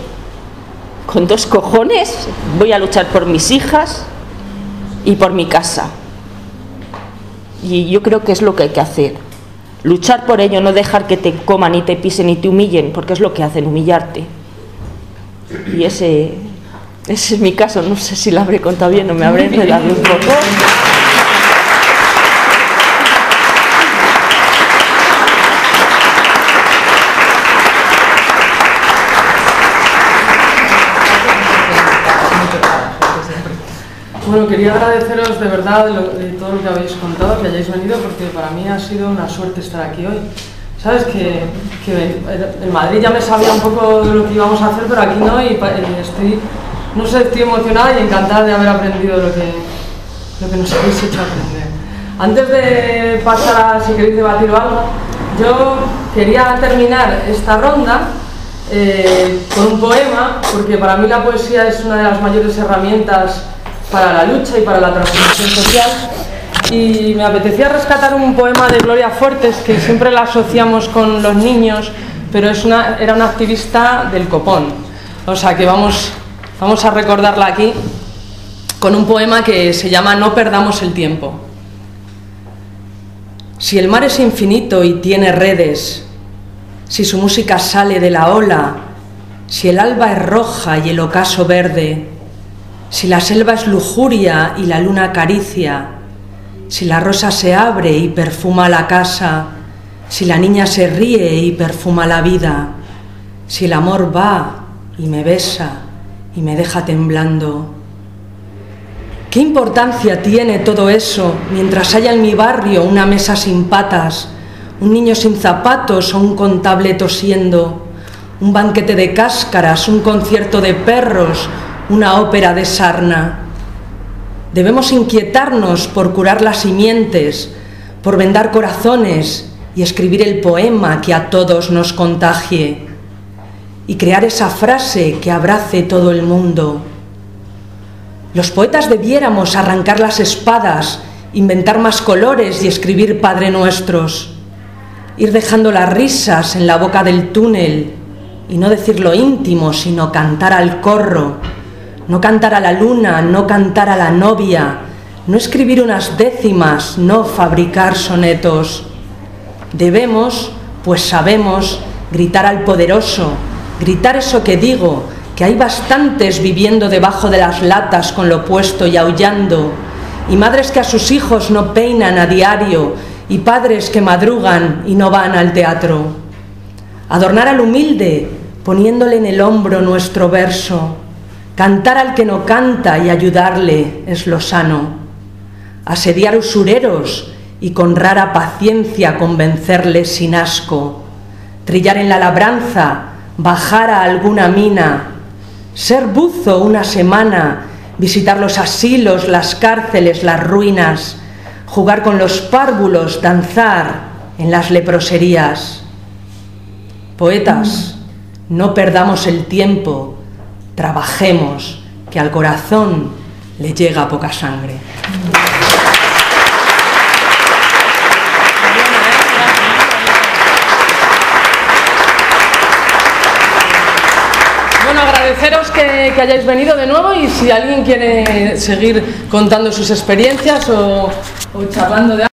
con 2 cojones voy a luchar por mis hijas y por mi casa. Y yo creo que es lo que hay que hacer. Luchar por ello, no dejar que te coman y te pisen y te humillen, porque es lo que hacen, humillarte. Y ese es mi caso. No sé si lo habré contado bien o me habré enredado un poco. Bueno, quería agradeceros de verdad de todo lo que habéis contado, que hayáis venido, porque para mí ha sido una suerte estar aquí hoy. Sabes que en Madrid ya me sabía un poco de lo que íbamos a hacer, pero aquí no, y estoy emocionada y encantada de haber aprendido lo que nos habéis hecho aprender. Antes de pasar a si queréis debatir algo, yo quería terminar esta ronda con un poema, porque para mí la poesía es una de las mayores herramientas para la lucha y para la transformación social. Y me apetecía rescatar un poema de Gloria Fuertes, que siempre la asociamos con los niños, pero era una activista del copón. O sea que vamos a recordarla aquí con un poema que se llama No perdamos el tiempo. Si el mar es infinito y tiene redes, si su música sale de la ola, si el alba es roja y el ocaso verde, si la selva es lujuria y la luna acaricia, si la rosa se abre y perfuma la casa, si la niña se ríe y perfuma la vida, si el amor va y me besa y me deja temblando. ¿Qué importancia tiene todo eso mientras haya en mi barrio una mesa sin patas, un niño sin zapatos o un contable tosiendo, un banquete de cáscaras, un concierto de perros, una ópera de sarna? Debemos inquietarnos por curar las simientes, por vendar corazones y escribir el poema que a todos nos contagie y crear esa frase que abrace todo el mundo. Los poetas debiéramos arrancar las espadas, inventar más colores y escribir Padre Nuestros, ir dejando las risas en la boca del túnel y no decir lo íntimo, sino cantar al corro, no cantar a la luna, no cantar a la novia, no escribir unas décimas, no fabricar sonetos. Debemos, pues sabemos, gritar al poderoso, gritar eso que digo, que hay bastantes viviendo debajo de las latas con lo puesto y aullando, y madres que a sus hijos no peinan a diario, y padres que madrugan y no van al teatro. Adornar al humilde, poniéndole en el hombro nuestro verso, cantar al que no canta y ayudarle es lo sano. Asediar usureros y con rara paciencia convencerles sin asco. Trillar en la labranza, bajar a alguna mina, ser buzo una semana, visitar los asilos, las cárceles, las ruinas, jugar con los párvulos, danzar en las leproserías. Poetas, no perdamos el tiempo, trabajemos, que al corazón le llega poca sangre. Bueno, agradeceros que hayáis venido de nuevo, y si alguien quiere seguir contando sus experiencias o charlando de